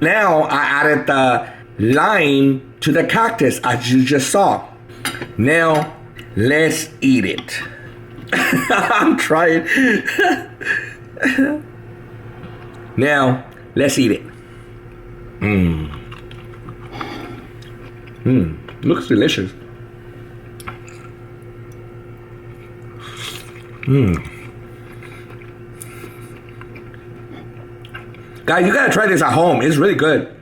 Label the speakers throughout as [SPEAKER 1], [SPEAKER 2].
[SPEAKER 1] Now I added the lime to the cactus as you just saw. Now let's eat it. I'm trying. Now let's eat it. Looks delicious. Guys, you gotta try this at home. It's really good.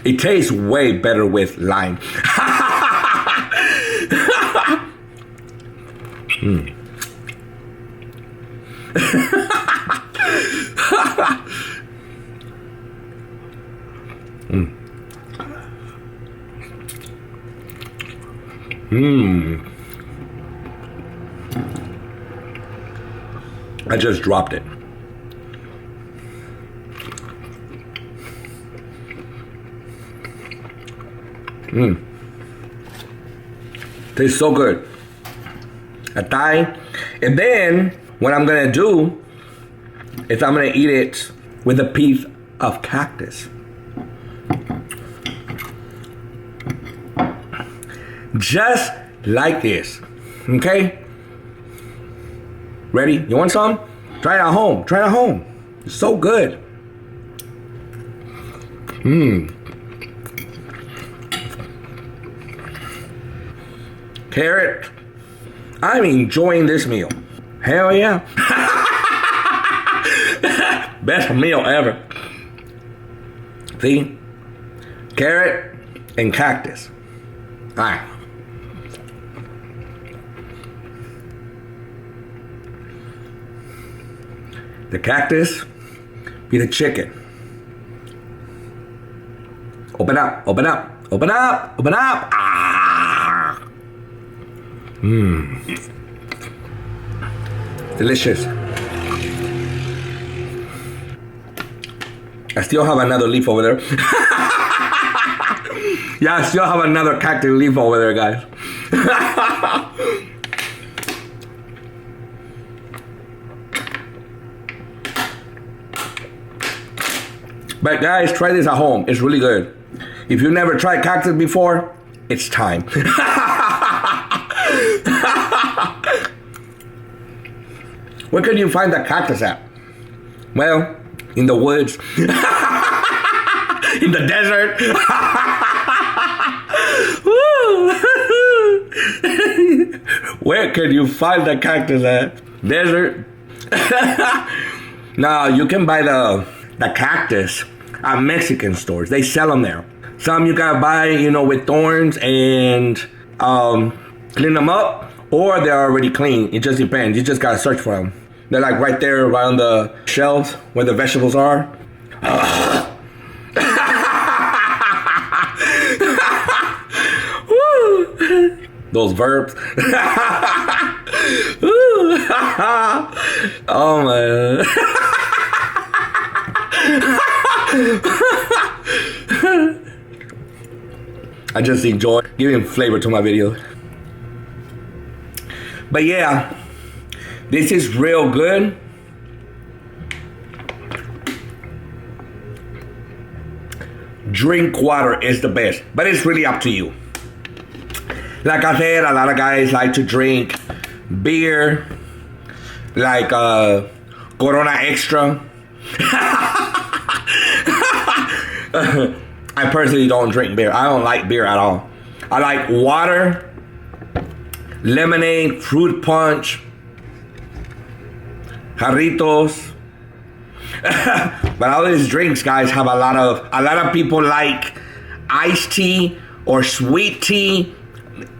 [SPEAKER 1] It tastes way better with lime. I just dropped it. Tastes so good. Atay. And then what I'm gonna do is I'm gonna eat it with a piece of cactus. Just like this. Okay? Ready? You want some? Try it at home. Try it at home. It's so good. Carrot. I'm enjoying this meal. Hell yeah. Best meal ever. See? Carrot and cactus. All right. The cactus be the chicken. Open up, open up, open up, open up. Ah. Delicious. I still have another leaf over there. Yeah, I still have another cactus leaf over there, guys. But guys, try this at home. It's really good. If you never tried cactus before, it's time. Where can you find the cactus at? Well, in the woods. In the desert. Where can you find the cactus at? Desert. No, you can buy the cactus at Mexican stores. They sell them there. Some you gotta buy, you know, with thorns and clean them up, or they're already clean. It just depends. You just gotta search for them. They're like right there, right on the shelves where the vegetables are. Those verbs. Oh man. I just enjoy giving flavor to my video. But yeah, this is real good. Drink water is the best, but it's really up to you. Like I said, a lot of guys like to drink beer, like Corona Extra. I personally don't drink beer. I don't like beer at all. I like water, lemonade, fruit punch, jarritos. But all these drinks, guys, have a lot of people like iced tea or sweet tea.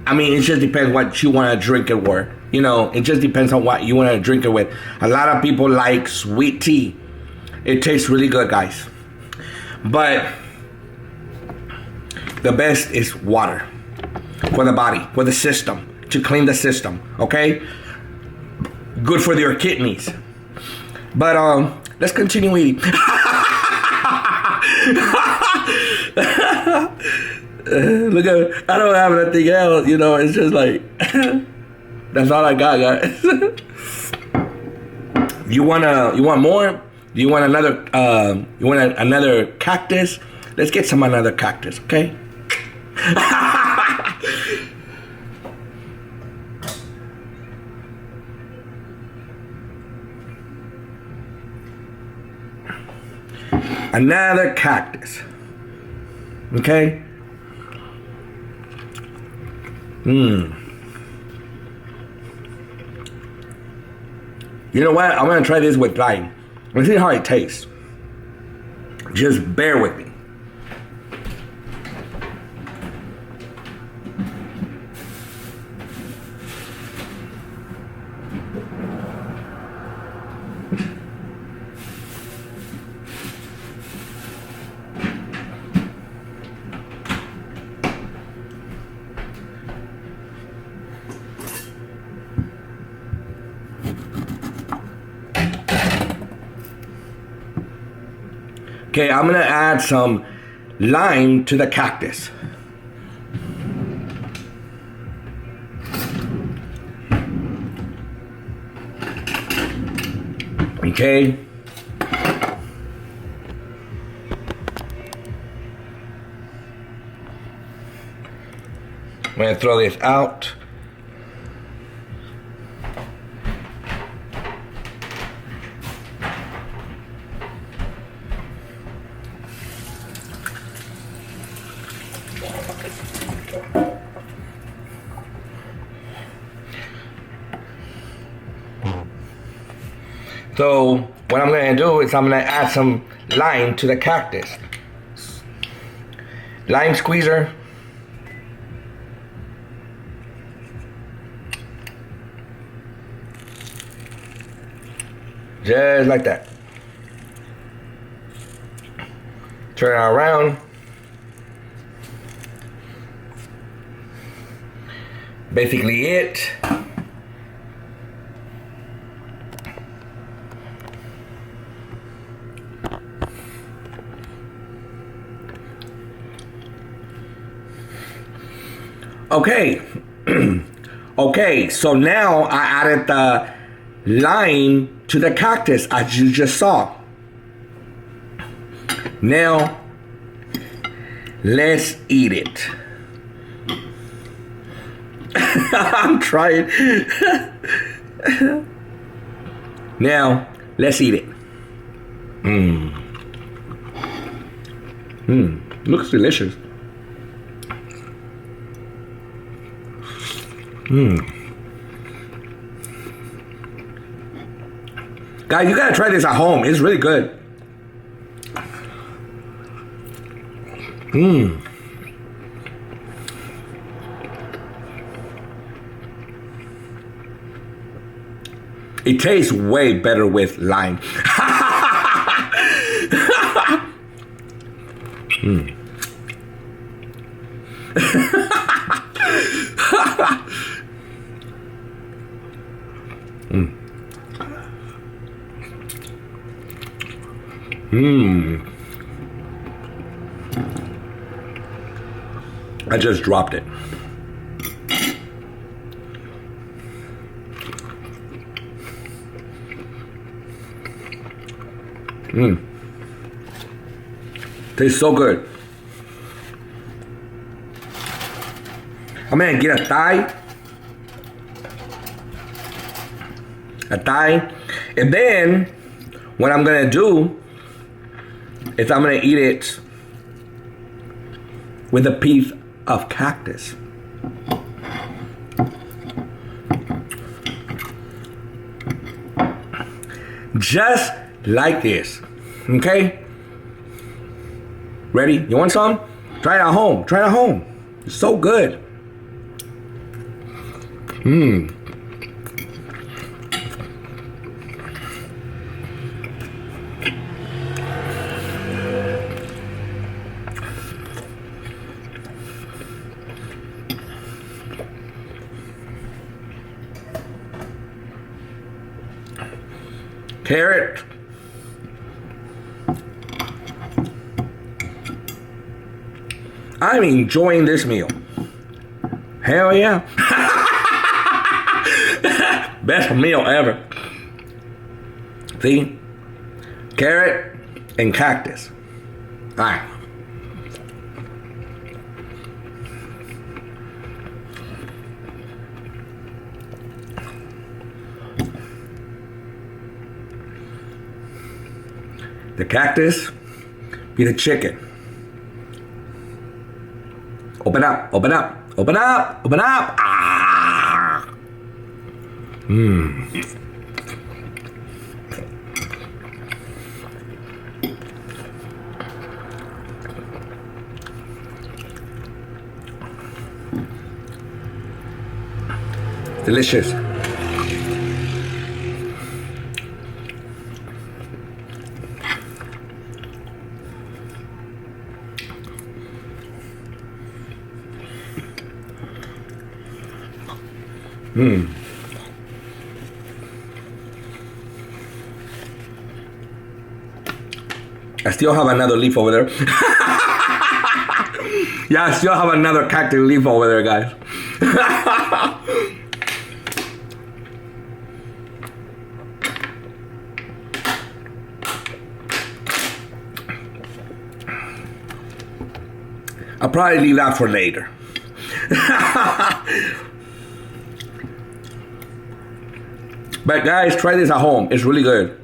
[SPEAKER 1] I mean, it just depends what you want to drink it with. You know, it just depends on what you want to drink it with. A lot of people like sweet tea. It tastes really good, guys. But the best is water for the body, for the system, to clean the system, okay? Good for your kidneys. But let's continue eating. Look at, I don't have nothing else, you know, it's just like, that's all I got, guys. You want more? Do you want another cactus? Let's get some another cactus, okay? Another cactus. Okay? You know what? I'm gonna try this with lime. Let's see how it tastes. Just bear with me. Okay, I'm gonna add some lime to the cactus. Okay. I'm gonna throw this out. So what I'm gonna do is I'm gonna add some lime to the cactus. Lime squeezer. Just like that. Turn it around. Basically it. Okay. Okay, so now I added the lime to the cactus as you just saw. Now, let's eat it. I'm trying. Now, let's eat it. Looks delicious. Guys, you gotta try this at home. It's really good. It tastes way better with lime. I just dropped it. Tastes so good. I'm gonna get a thigh. And then what I'm gonna do is I'm gonna eat it with a piece of cactus. Just like this. Okay? Ready? You want some? Try it at home. Try it at home. It's so good. Carrot. I'm enjoying this meal. Hell yeah. Best meal ever. See? Carrot and cactus. Alright. The cactus be the chicken. Open up, open up, open up, open up. Ah. Mmm. Delicious. I still have another leaf over there. Yeah, I still have another cactus leaf over there, guys. I'll probably leave that for later. But guys, try this at home. It's really good.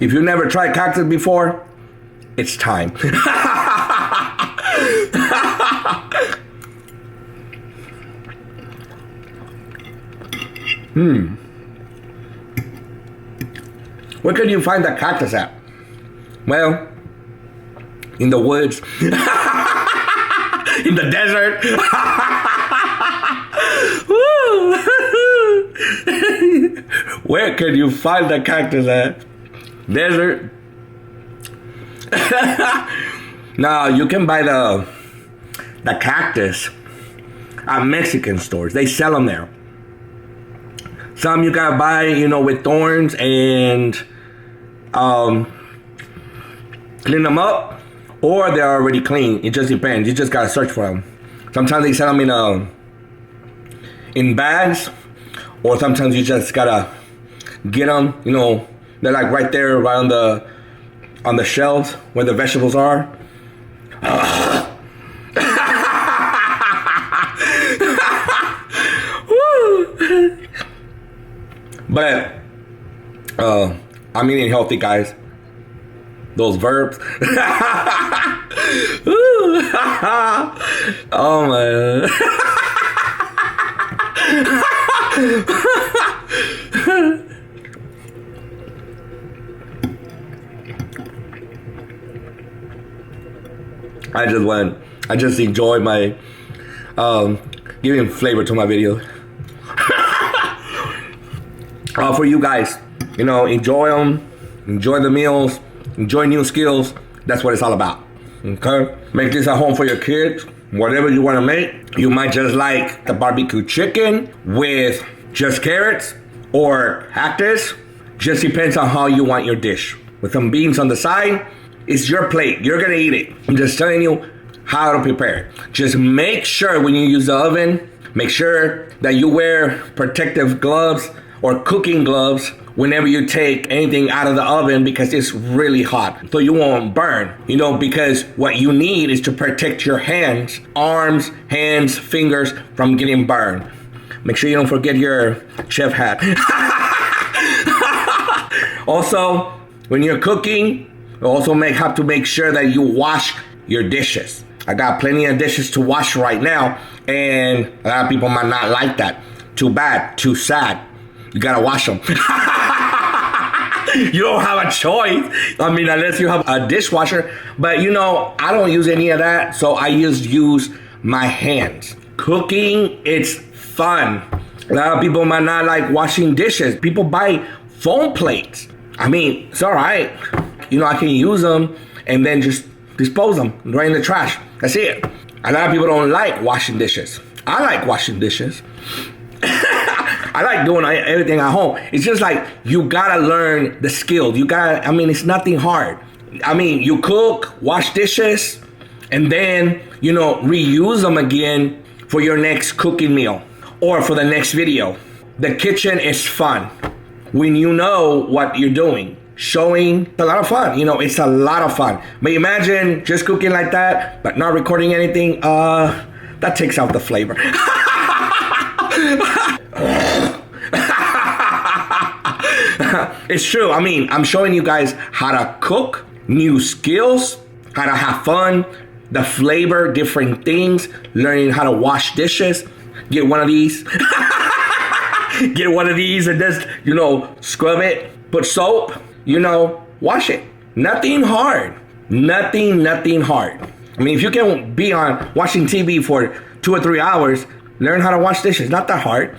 [SPEAKER 1] If you've never tried cactus before, it's time. Where can you find the cactus at? Well, in the woods. In the desert. Where can you find the cactus at? Desert. Now you can buy the cactus at Mexican stores. They sell them there. Some you gotta buy, you know, with thorns and clean them up, or they're already clean. It just depends. You just gotta search for them. Sometimes they sell them in bags, or sometimes you just gotta get them. You know, they're like right there, right on the shelves where the vegetables are. But I'm eating healthy, guys. Those verbs. Oh man. I just enjoy my giving flavor to my video. For you guys, you know, enjoy them, enjoy the meals, enjoy new skills. That's what it's all about. Okay? Make this at home for your kids. Whatever you want to make. You might just like the barbecue chicken with just carrots or cactus. Just depends on how you want your dish. With some beans on the side, it's your plate. You're going to eat it. I'm just telling you how to prepare it. Just make sure when you use the oven, make sure that you wear protective gloves or cooking gloves whenever you take anything out of the oven, because it's really hot, so you won't burn. You know, because what you need is to protect your hands, arms, hands, fingers from getting burned. Make sure you don't forget your chef hat. Also, when you're cooking, you also have to make sure that you wash your dishes. I got plenty of dishes to wash right now, and a lot of people might not like that. Too bad, too sad. You gotta wash them. You don't have a choice. I mean, unless you have a dishwasher. But you know, I don't use any of that, so I just use my hands. Cooking, it's fun. A lot of people might not like washing dishes. People buy foam plates. I mean, it's all right. You know, I can use them and then just dispose them right in the trash. That's it. A lot of people don't like washing dishes. I like washing dishes. I like doing everything at home. It's just like, you gotta learn the skill. I mean, it's nothing hard. I mean, you cook, wash dishes, and then, reuse them again for your next cooking meal or for the next video. The kitchen is fun when you know what you're doing. Showing, a lot of fun. It's a lot of fun. But imagine just cooking like that, but not recording anything. That takes out the flavor. It's true. I mean, I'm showing you guys how to cook, new skills, how to have fun, the flavor, different things, learning how to wash dishes. Get one of these. Get one of these and just, scrub it, put soap, wash it. Nothing hard. Nothing hard. I mean, if you can be on watching TV for 2 or 3 hours, learn how to wash dishes. Not that hard.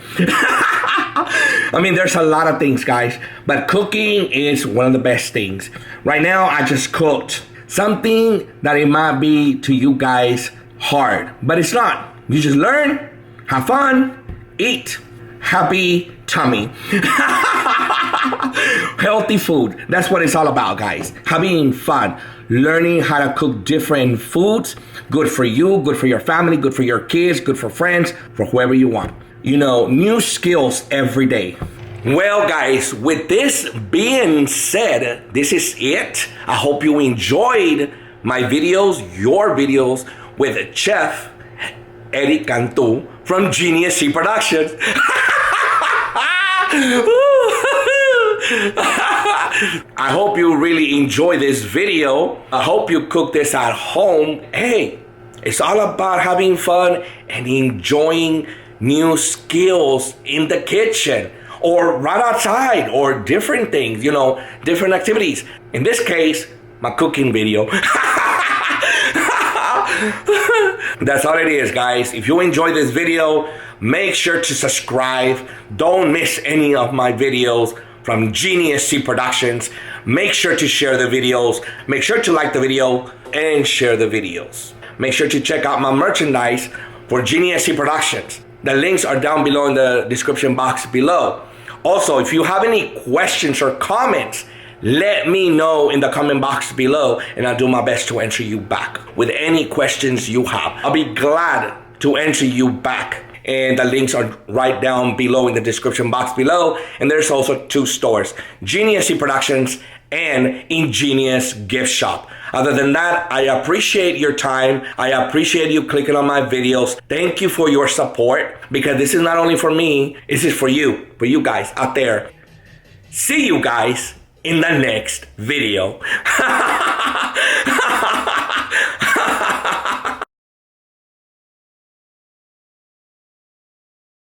[SPEAKER 1] I mean, there's a lot of things, guys, but cooking is one of the best things. Right now, I just cooked something that it might be to you guys hard, but it's not. You just learn, have fun, eat, happy tummy. Healthy food. That's what it's all about, guys. Having fun. Learning how to cook different foods. Good for you, good for your family, good for your kids, good for friends, for whoever you want. New skills every day. Well, guys, with this being said, this is it. I hope you enjoyed my videos, your videos with Chef Eric Cantu from Genius C Productions. I hope you really enjoy this video. I hope you cook this at home. Hey, it's all about having fun and enjoying new skills in the kitchen or right outside or different things, different activities. In this case, my cooking video. That's all it is, guys. If you enjoyed this video, make sure to subscribe. Don't miss any of my videos from Genius C Productions. Make sure to share the videos. Make sure to like the video and share the videos. Make sure to check out my merchandise for Genius C Productions. The links are down below in the description box below. Also, if you have any questions or comments, let me know in the comment box below and I'll do my best to answer you back with any questions you have. I'll be glad to answer you back. And the links are right down below in the description box below. And there's also 2 stores, Genius C Productions and Ingenious Gift Shop. Other than that, I appreciate your time. I appreciate you clicking on my videos. Thank you for your support, because this is not only for me, this is for you guys out there. See you guys in the next video.